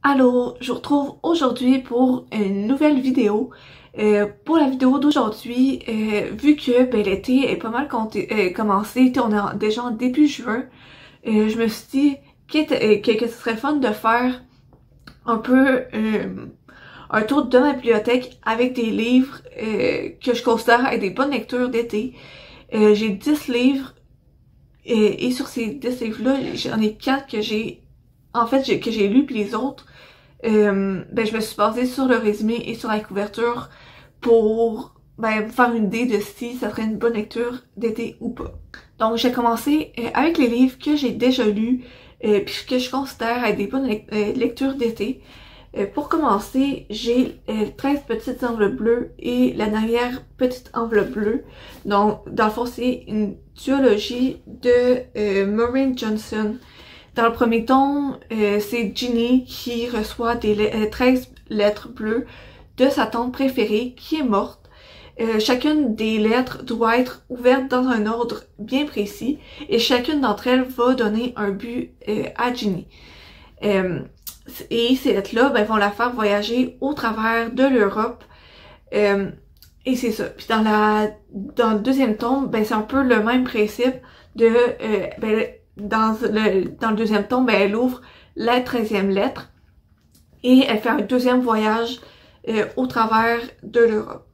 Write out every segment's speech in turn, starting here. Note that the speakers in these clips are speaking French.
Allô, je vous retrouve aujourd'hui pour une nouvelle vidéo. Pour la vidéo d'aujourd'hui, vu que l'été est pas mal commencé, on est déjà en début juin, je me suis dit que ce serait fun de faire un peu un tour de ma bibliothèque avec des livres que je considère être des bonnes lectures d'été. J'ai 10 livres et sur ces 10 livres-là, j'en ai 4 que j'ai lus, puis les autres je me suis basée sur le résumé et sur la couverture pour me faire une idée de si ça serait une bonne lecture d'été ou pas. Donc j'ai commencé avec les livres que j'ai déjà lus puis que je considère être des bonnes lectures d'été. Pour commencer, j'ai 13 petites enveloppes bleues et la dernière petite enveloppe bleue. Donc dans le fond, c'est une duologie de Maureen Johnson. Dans le premier tome, c'est Ginny qui reçoit 13 lettres bleues de sa tante préférée qui est morte. Chacune des lettres doit être ouverte dans un ordre bien précis et chacune d'entre elles va donner un but à Ginny. Et ces lettres-là vont la faire voyager au travers de l'Europe. Et c'est ça. Puis dans le deuxième tome, c'est un peu le même principe de dans le deuxième tome, elle ouvre la 13e lettre et elle fait un deuxième voyage au travers de l'Europe.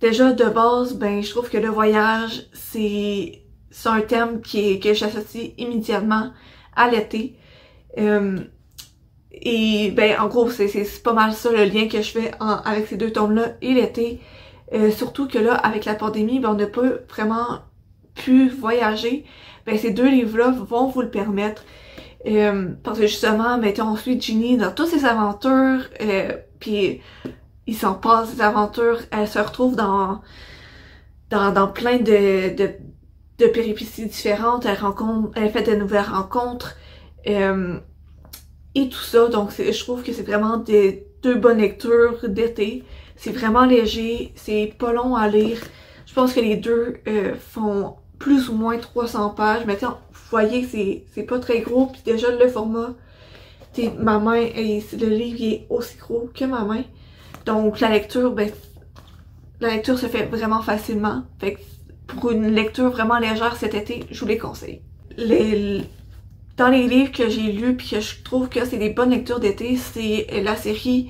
Déjà, de base, je trouve que le voyage, c'est un thème que j'associe immédiatement à l'été. Et en gros, c'est pas mal ça le lien que je fais avec ces deux tomes-là et l'été. Surtout que là, avec la pandémie, on n'a pas vraiment pu voyager. Ces deux livres-là vont vous le permettre. Parce que justement, on suit Ginny dans toutes ses aventures, puis il s'en passe des aventures, elle se retrouve dans plein de péripéties différentes, elle fait de nouvelles rencontres, et tout ça. Donc je trouve que c'est vraiment deux bonnes lectures d'été. C'est vraiment léger, c'est pas long à lire. Je pense que les deux font plus ou moins 300 pages. Mais vous voyez que c'est pas très gros. Puis déjà, le format, ma main, le livre est aussi gros que ma main. Donc la lecture se fait vraiment facilement. Fait que pour une lecture vraiment légère cet été, je vous les conseille. Dans les livres que j'ai lus puis que je trouve que c'est des bonnes lectures d'été, c'est la série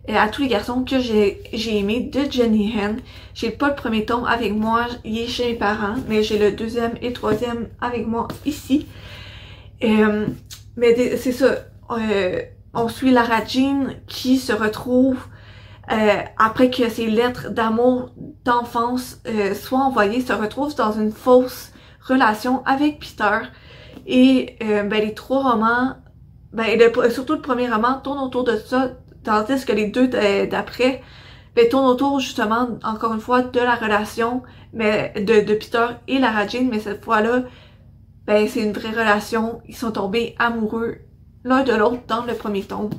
À tous les garçons que j'ai aimé de Jenny Han. J'ai pas le premier tome avec moi, il est chez mes parents, mais j'ai le deuxième et le troisième avec moi ici. Mais c'est ça, on suit Lara Jean qui se retrouve après que ses lettres d'amour d'enfance soient envoyées, se retrouve dans une fausse relation avec Peter. Et les trois romans, surtout le premier roman tourne autour de ça, tandis que les deux d'après tournent autour justement, encore une fois, de la relation de Peter et Lara Jean, mais cette fois-là, c'est une vraie relation. Ils sont tombés amoureux l'un de l'autre dans le premier tome.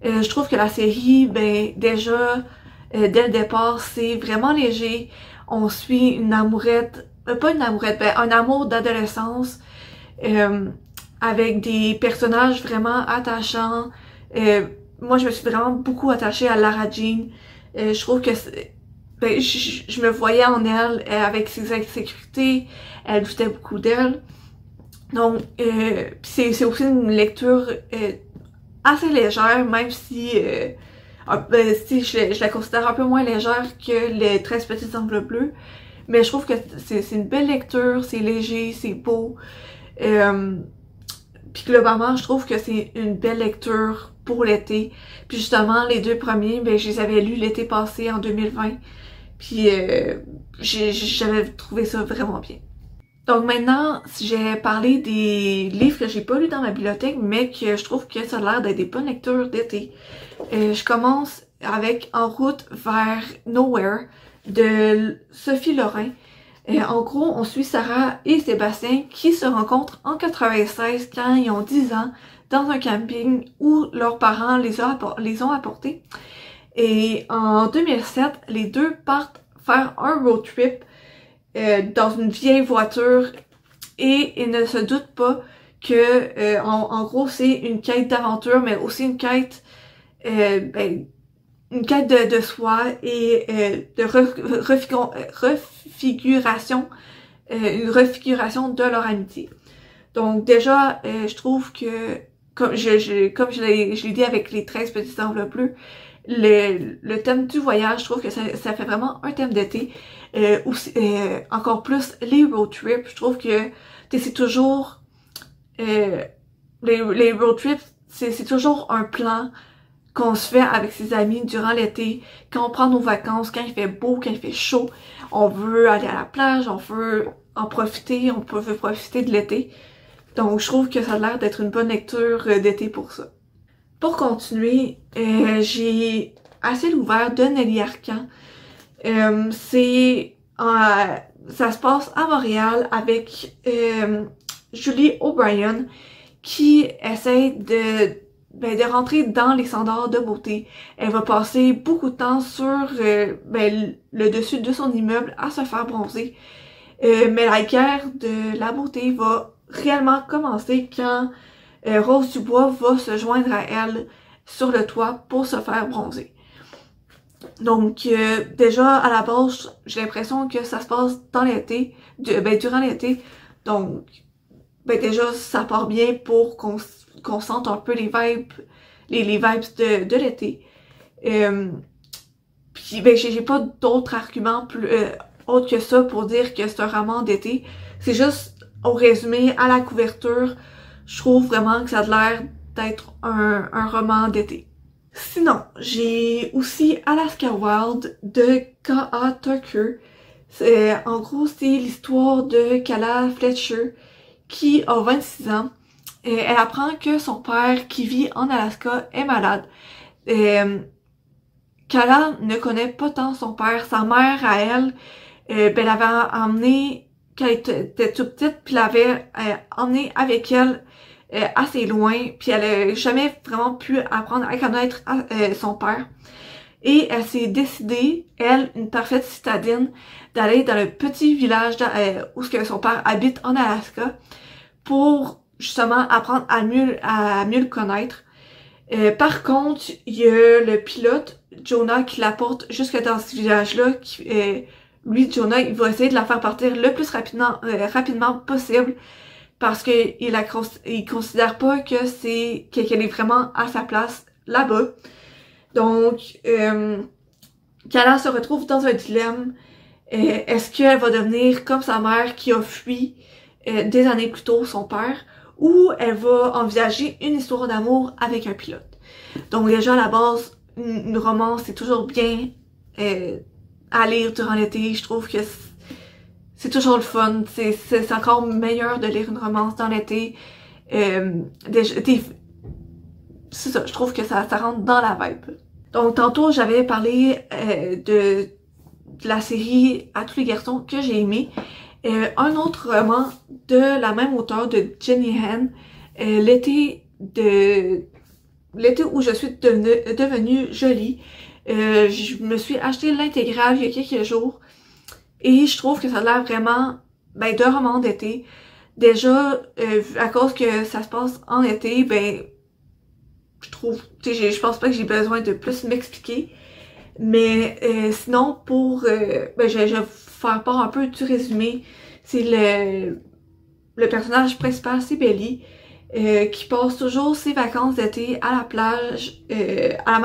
Je trouve que la série, déjà, dès le départ, c'est vraiment léger. On suit une amourette, pas une amourette, un amour d'adolescence, avec des personnages vraiment attachants. Moi, je me suis vraiment beaucoup attachée à Lara Jean. Je trouve que je me voyais en elle avec ses insécurités. Elle doutait beaucoup d'elle. Donc, c'est aussi une lecture assez légère, même si, je la considère un peu moins légère que les 13 petites enveloppes bleues. Mais je trouve que c'est une belle lecture, c'est léger, c'est beau. Puis globalement, je trouve que c'est une belle lecture pour l'été. Puis justement, les deux premiers, je les avais lus l'été passé en 2020. Puis j'avais trouvé ça vraiment bien. Donc maintenant, si j'ai parlé des livres que j'ai pas lus dans ma bibliothèque, mais que je trouve que ça a l'air d'être des bonnes lectures d'été. Je commence avec En route vers Nowhere de Sophie Lorrain. En gros, on suit Sarah et Sébastien qui se rencontrent en 96 quand ils ont 10 ans dans un camping où leurs parents les ont apportés. Et en 2007, les deux partent faire un road trip dans une vieille voiture et ils ne se doutent pas que en gros c'est une quête d'aventure, mais aussi une quête de soi et de refiguration, une refiguration de leur amitié. Donc déjà, je trouve que, comme je l'ai dit avec les 13 petites enveloppes bleues, le thème du voyage, je trouve que ça fait vraiment un thème d'été. Encore plus les road trips, je trouve que c'est toujours les road trips, c'est toujours un plan qu'on se fait avec ses amis durant l'été, quand on prend nos vacances, quand il fait beau, quand il fait chaud, on veut aller à la plage, on veut en profiter, veut profiter de l'été. Donc je trouve que ça a l'air d'être une bonne lecture d'été pour ça. Pour continuer, j'ai assez l'ouvert de Nelly Arcan. Ça se passe à Montréal avec Julie O'Brien qui essaie de rentrer dans les standards de beauté. Elle va passer beaucoup de temps sur le dessus de son immeuble à se faire bronzer. Mais la guerre de la beauté va réellement commencer quand Rose Dubois va se joindre à elle sur le toit pour se faire bronzer. Donc déjà à la base, j'ai l'impression que ça se passe dans l'été, durant l'été. Donc déjà ça part bien pour qu'on sente un peu les vibes de l'été. Puis j'ai pas d'autres arguments plus autres que ça pour dire que c'est un roman d'été. C'est juste au résumé, à la couverture, je trouve vraiment que ça a l'air d'être un roman d'été. Sinon, j'ai aussi Alaska Wild de K.A. Tucker. En gros, c'est l'histoire de Kala Fletcher qui a 26 ans. Elle apprend que son père, qui vit en Alaska, est malade. Kala ne connaît pas tant son père. Sa mère, à elle, elle avait emmené, quand elle était toute petite, puis l'avait emmené avec elle assez loin, puis elle a jamais vraiment pu apprendre à connaître son père. Et elle s'est décidée, elle, une parfaite citadine, d'aller dans le petit village où son père habite en Alaska pour justement apprendre à mieux le connaître. Par contre, il y a le pilote, Jonah, qui la porte jusque dans ce village-là. Lui, Jonah, il va essayer de la faire partir le plus rapidement possible parce que il considère pas que qu'elle est vraiment à sa place là-bas. Donc, Kala se retrouve dans un dilemme. Est-ce qu'elle va devenir comme sa mère qui a fui des années plus tôt son père, ou elle va envisager une histoire d'amour avec un pilote? Donc déjà à la base, une romance c'est toujours bien à lire durant l'été. Je trouve que c'est toujours le fun. C'est encore meilleur de lire une romance dans l'été. C'est ça, je trouve que ça rentre dans la vibe. Donc tantôt j'avais parlé de la série À tous les garçons que j'ai aimé. Un autre roman de la même auteure, de Jenny Han, l'été où je suis devenue jolie. Je me suis acheté l'intégrale il y a quelques jours et je trouve que ça a l'air vraiment de roman d'été. Déjà, à cause que ça se passe en été, je pense pas que j'ai besoin de plus m'expliquer. Mais sinon, je vais faire part un peu du résumé. C'est le personnage principal, c'est Belly, qui passe toujours ses vacances d'été à la plage, à la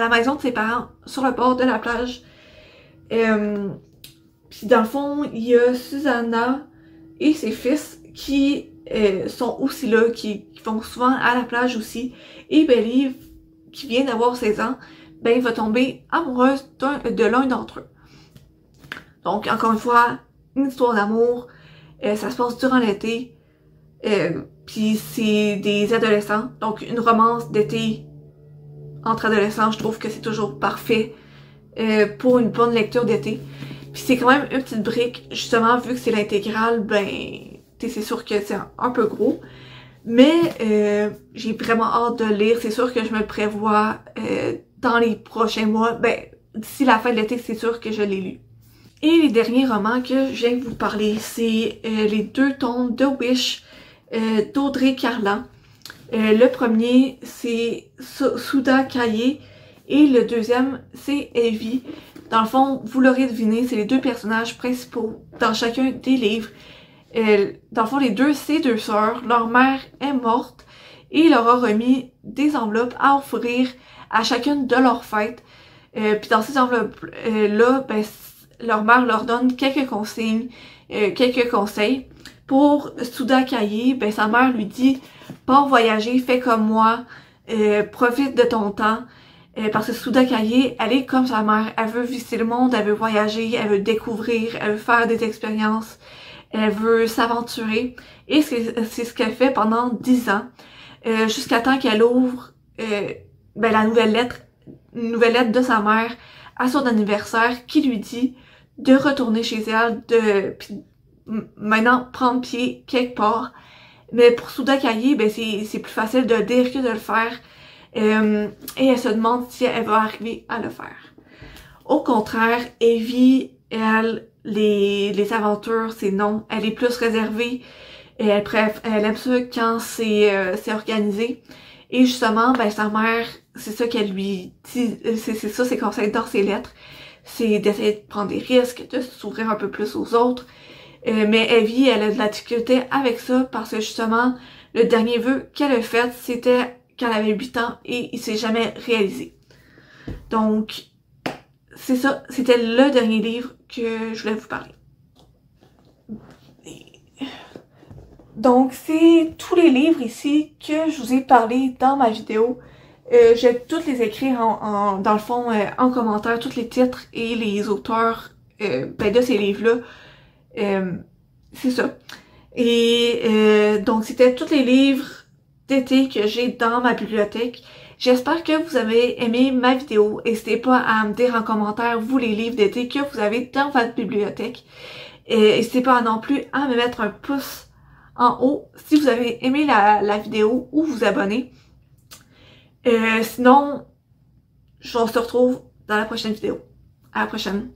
maison de ses parents, sur le bord de la plage. Puis dans le fond, il y a Susanna et ses fils qui sont aussi là, qui vont souvent à la plage aussi. Et Belly, qui vient d'avoir 16 ans, va tomber amoureuse de l'un d'entre eux. Donc, encore une fois, une histoire d'amour. Ça se passe durant l'été. Puis c'est des adolescents. Donc, une romance d'été entre adolescents, je trouve que c'est toujours parfait pour une bonne lecture d'été. Puis c'est quand même une petite brique. Justement, vu que c'est l'intégrale, c'est sûr que c'est un peu gros. Mais j'ai vraiment hâte de le lire. C'est sûr que je me le prévois dans les prochains mois. D'ici la fin de l'été, c'est sûr que je l'ai lu. Et les derniers romans que je viens de vous parler, c'est les 2 tomes de Wish d'Audrey Carlan. Le premier, c'est Souda Kaye et le deuxième, c'est Evie. Dans le fond, vous l'aurez deviné, c'est les deux personnages principaux dans chacun des livres. Dans le fond, les deux, c'est deux sœurs. Leur mère est morte et il leur a remis des enveloppes à offrir à chacune de leurs fêtes. Puis dans ces enveloppes-là, ben, leur mère leur donne quelques consignes, quelques conseils. Pour Souda Kaye, ben, sa mère lui dit « Pars voyager, fais comme moi, profite de ton temps. » Parce que Souda Kaye, elle est comme sa mère. Elle veut visiter le monde, elle veut voyager, elle veut découvrir, elle veut faire des expériences, elle veut s'aventurer. Et c'est ce qu'elle fait pendant 10 ans, jusqu'à temps qu'elle ouvre ben, une nouvelle lettre de sa mère à son anniversaire qui lui dit de retourner chez elle, puis maintenant prendre pied quelque part. Mais pour Souda Kaye, ben c'est plus facile de le dire que de le faire. Et elle se demande si elle va arriver à le faire. Au contraire, Evie, elle, les aventures, c'est non. Elle est plus réservée. Et elle aime ça quand c'est organisé. Et justement, ben sa mère, c'est ça qu'elle lui dit, c'est ça ses conseils dans ses lettres. C'est d'essayer de prendre des risques, de s'ouvrir un peu plus aux autres. Mais Evie, elle a de la difficulté avec ça parce que justement, le dernier vœu qu'elle a fait, c'était quand elle avait 8 ans et il s'est jamais réalisé. Donc, c'est ça, c'était le dernier livre que je voulais vous parler. Donc, c'est tous les livres ici que je vous ai parlé dans ma vidéo. Je vais tous les écrire dans le fond, en commentaire, tous les titres et les auteurs ben, de ces livres-là. C'est ça. Et donc, c'était tous les livres d'été que j'ai dans ma bibliothèque. J'espère que vous avez aimé ma vidéo. N'hésitez pas à me dire en commentaire, vous, les livres d'été que vous avez dans votre bibliothèque. Et n'hésitez pas non plus à me mettre un pouce en haut si vous avez aimé la vidéo ou vous abonner. Sinon, on se retrouve dans la prochaine vidéo. À la prochaine.